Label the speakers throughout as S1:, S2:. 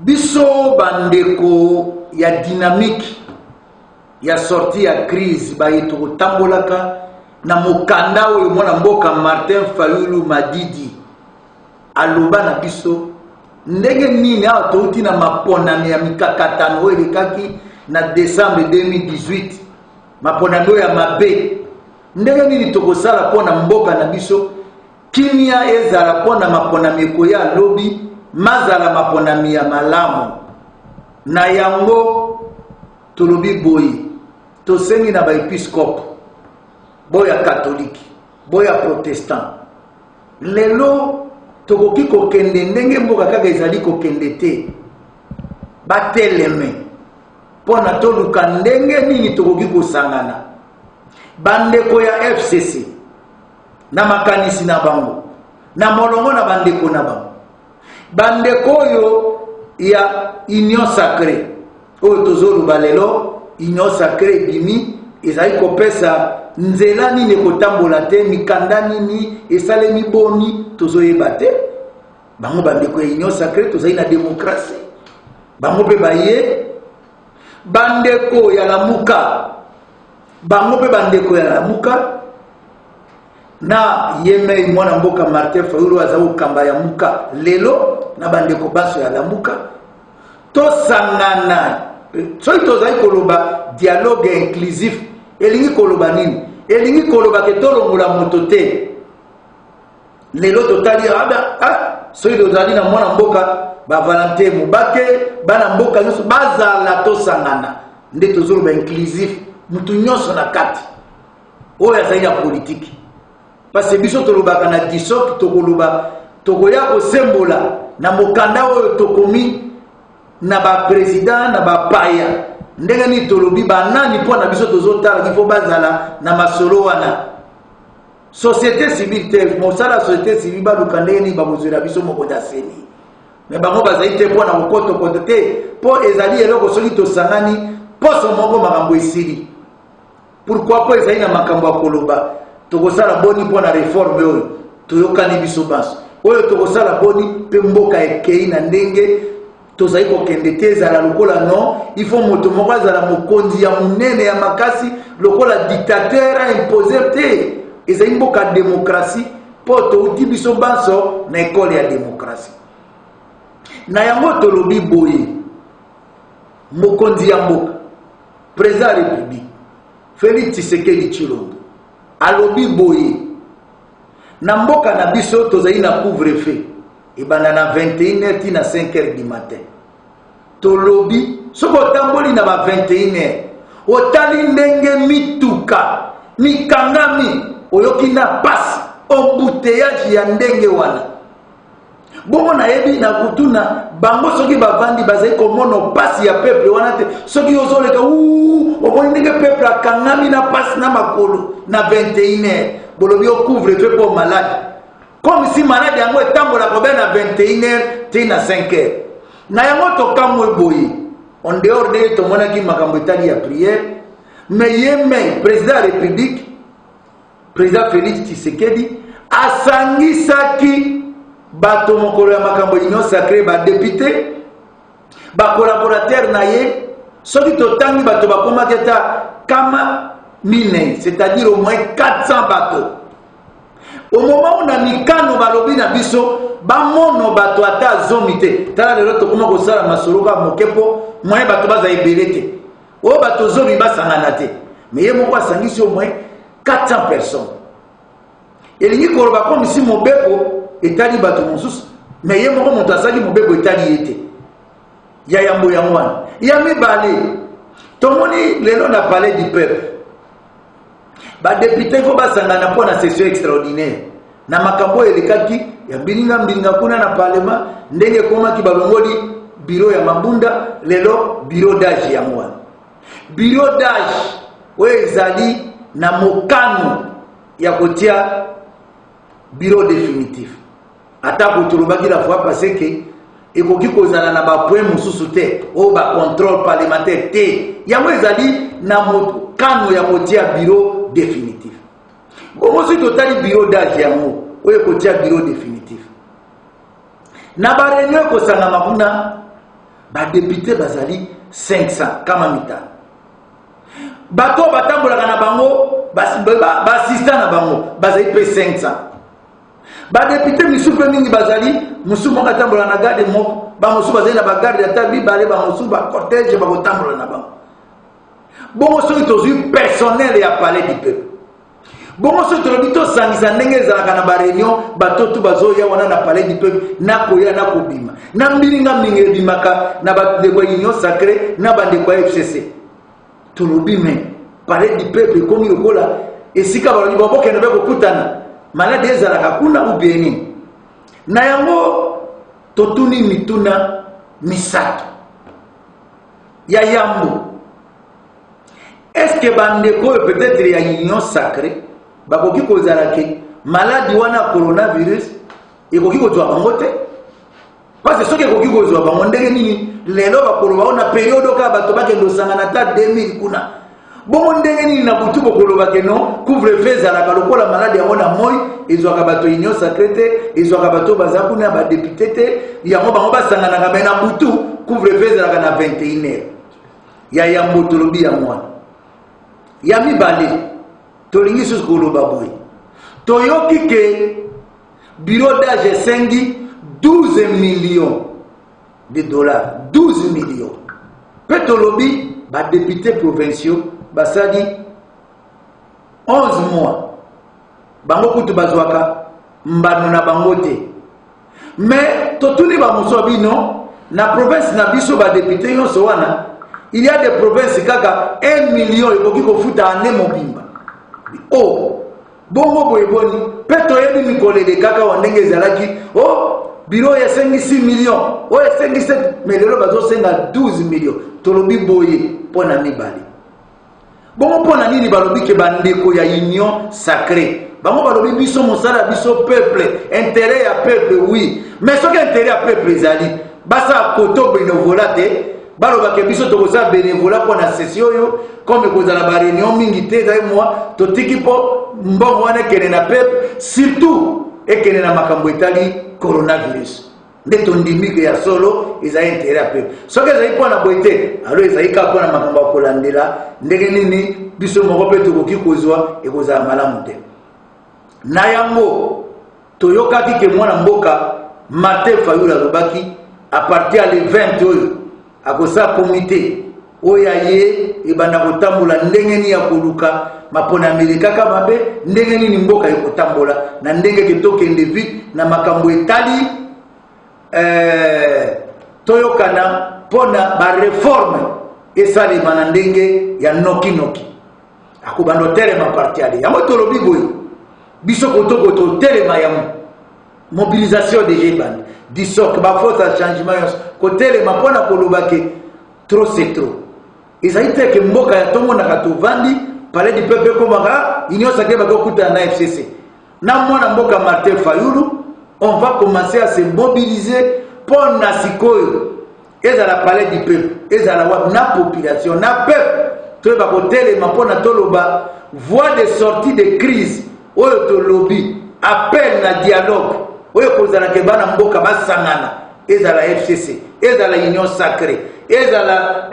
S1: biso bandeko ya dynamique ya sortie ya crise bayeto kotambolaka na mokanda oyo mwana mboka Martin Fayulu Madidi aloba na biso ndenge nini awa touti na maponami ya mikakatano oyo elekaki na décembre 2018 maponami ya mabe ndenge nini tokosala pona mboka na biso kimia ezala pona maponami koya lobi mazala maponami ya malamu na yango tolobi boyi tosengi na ba episcope boya catholique boya protestant lelo tokoki kokende ndenge mboka kaka ezali kokende te bateleme pona toluka ndenge nini tokoki kosangana bandeko ya FCC na makanisi na bango na molongo na bandeko na bango bandeko oyo ya union sacrée oyo tozoluba lelo union sacrée bimi ezali kopesa nzela nini kotambola te mikanda nini esalemi boni tozoyeba te bango bandeko ya union sacrée tozali na démocratie bango pe baye bandeko ya lamuka bango pe bandeko ya lamuka na yeme mwana mboka Martin Fayulu azao kamba ya muka lelo na bandeko baso ya lamuka to sangana so tozali koloba dialogue inclusif elingi koloba nini elingi koloba ke tolongola moto te lelo totali so tozali na mwana mboka ba Valentin Mubake bana mboka nyonso bazala to sangana nde tozoloba inclusif mutu nyonso na kati oyo azali ya politique parce que biso tolobaka na disok tokoloba tokoya kosembola na mokanda oyo tokomi na ba président na ba paya ndenge ni tolobi banani po na biso tozotala il faut bazala na masolo wana société civile te mosala société civile ba lukande ni ba mozira biso moko daseni mais bango bazali te po na kokoto koto te po ezali eloko soki tosangani poso moko makambo esili pourquoi po ezali na makambo ya koloba tokosala boni po na réforme oyo toyokani biso baso oyo tokosala boni pe mboka ekei na ndenge tozali kokende te ezala lokola non il faut moto moko azala mokonzi ya munene ya makasi lokola dictateur imposé te ezali mboka démocratie po touti biso baso na ekole ya démocratie na yango tolobi boye mokonzi ya mboka président ya république Félix Tshisekedi Tshilombo alobi boye na mboka na biso tozali na couvre-feu ebanda na 21h ti na 5h du matin tolobi soko tamboli na ba 21h otali ndenge mituka mikangami oyoki na pasi embouteillage ya ndenge wana bongo na yebi na kutuna bango soki bavandi bazali komona pasi ya peuple wana te soki ozoleka okoni ndenge peuple akangami na pasi na makolo na 21h bolobi couvre feu pour malade comme si malade yango etambola kobe na 21h ti na 5h na yango tokamwe boye en dehors de tomonaki makambo etali ya prière mais yeme président de la république président Félix Tshisekedi asangisaki bato mokolo ya makambo union sacrée ba député ba collaborateur na ye soki totangi bato bakomaki ata kama mine c'est-à-dire au moins 400 bateaux au moment où na mikano balobi na biso bamono bato ata zomi te tala lelo tokoma kosala masoloka mokepo moyen bato baza ebele te oyo bato zomi basangana te mais ye moko asangisi au moins 400 personnes elingi koloba komi si mobeko etali bato mosusu mais ye moko moto asali mobeko etali ye te ya yambo yango wana ya mibale tomoni lelo na palais du peuple ba député faut basangana pour na session extraordinaire na makambo elekaki ya bilinga kuna na parlement ndenge komaki balongoli bureau ya mabunda lelo bureau d'âge ya mwana bureau d'âge oyo ezali na mokano ya kotia bureau définitif ata kotolobaki la fois passé que ekoki kozala na ba point mosusu te o ba contrôle parlementaire te yango ezali na mokano ya kotia bureau définitif bongo si totali bureau d'âge yango oyo kotia bureau définitif na ba réunion kosanga makuna ba député bazali 500 kama mitano. Bato batambola na bango ba assistant na bango bazali pe 500. Ba député misupe mingi bazali musumu katambola na garde moko ba musuba bazali na ba garde ata bibale ba musuba cortège ba kotambola na bango. Bongo soki tozwi personnel ya palais du peuple. Bongo soki tolobi tosangisa ndenge ezalaka na ba réunion bato tu bazoya wana na palais du peuple na koya na kobima na mbilinga mingi ebimaka na bandeko ya union sacrée na bandeko ya FCC. Tolobi me palais du peuple komi lokola esika balobi babokende be kokutana malade ezalaka kuna ubieni na yango totuni mituna misato ya yambo. Est-ce que bandeko peut-être ya union sacrée bakoki kozala ke maladi wana coronavirus ekoki kozwa bango te? Parce que soki ekoki kozwa bango ndenge nini lelo bakoloba ona periode ka bato bakendo sangana ta 2000 kuna bongo ndenge nini na butu bokoloba ke no couvre-feu ezalaka lokola maladi yango na moi ezwaka bato union sacrée te ezwaka bato baza kuna ba député te yango bango basanganaka me na butu couvre-feu ezalaka na 21h ya yambo tolobi ya mwana ya mibale tolingi susu koloba boye toyoki ke bureau d'âge esengi 12 millions de dollars 12 millions pe tolobi ba députés provinciaux basali 11 mois bango kutu bazwaka mbano na bango te mais totuni ba muso bino na province na biso ba député nyonso wana. Il y a des provinces kaka 1 million ekoki kofuta ane mobimba. Oh, bongo boyeboni, peto yebi mikole de kaka wandenge ezalaki, oh, bureau ya 6 millions, oh, ya 7 millions, bazo senga 12 millions. Tolobi boye pona mibali. Bongo pona nini balobi ke bandeko ya union sacrée. Bango balobi biso mosala biso peuple, intérêt ya peuple oui, mais soki intérêt ya peuple ezali, basa koto bénévolat te. Baloba ke biso tokoza bénévolat pour la session yo comme kozala ba réunion mingi te za moi totiki po mbongo wana kene na peuple surtout ekene na makambo etali coronavirus ndeto ndimike ya solo eza intérêt ya peuple soki ezali po na boite alors ezali ka po na makambo kolandela ndenge nini biso moko pe tokoki kozwa ekozala malamu te na yango toyokaki ke mwana mboka Martin Fayulu alobaki à partir le 20 oyo akosa comité oya ye ebanda kotambola ndenge ni ya koluka mapona melekaka mabe ndenge ni mboka ekotambola na ndenge ketokende vite na makambo etali toyokana pona ba réforme esalema na ndenge ya noki noki akobanda telema parti ale yango tolobi boye biso kotokoto telema ya mobilisation de jeband disok ba force changement côté ma pona kolobake trop c'est trop ezaite ke mboka ya tongo na katovandi palais du peuple komaka union sacrée ba kokuta na FCC na mwana mboka Martin Fayulu on va commencer à se mobiliser pour na sikoyo ezala palais du peuple ezala na population na peuple to ba kotele ma pona toloba voie de sortie de crise oyo to lobby appel na dialogue oyo kozala ke bana mboka basangana ezala FCC ezala union sacrée ezala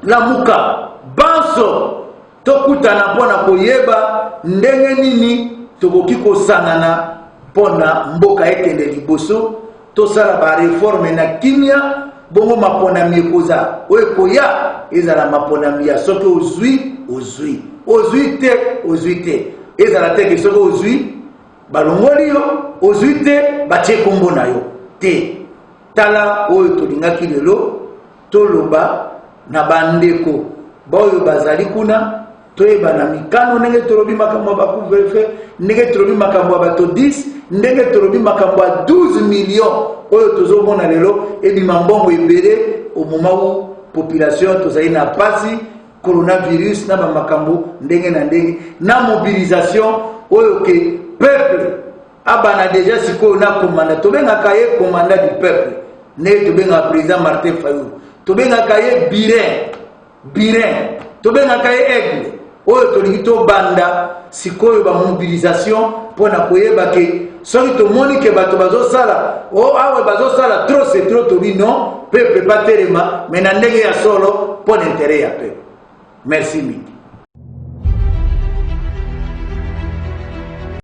S1: la muka banso tokutana pona koyeba ndenge nini tokoki kosangana pona mboka ekende liboso tosala ba réforme na kimia bongo mapona mikoza oyo koya ezala mapona mia soki ozwi te ezala te ke soki ozwi balongoli yo ozwi te batie kombo na yo te tala oyo tolingaki lelo toloba na bandeko boyo bazali kuna toyeba na mikano ndenge tolobi makambo ba couvre-feu ndenge tolobi makambo bato 10 ndenge tolobi makambo 12 millions oyo tozomona lelo ebima mbongo ebele au moment où population tozali na pasi coronavirus na makambo ndenge na ndenge na mobilisation oyo ke peuple abana déjà siko na commanda tobenga kaye commandant du peuple ne tobenga président Martin Fayulu tobenga kaye birin tobenga kaye aigle oyo tolingi tobanda sikoyo bamobilisation mpona koyeba ke soki tomoni ke bato bazosala awe bazosala trop c'est trop tobi non peuple batelema me na ndenge ya solo mpo na intere ya peuple. Merci mingi.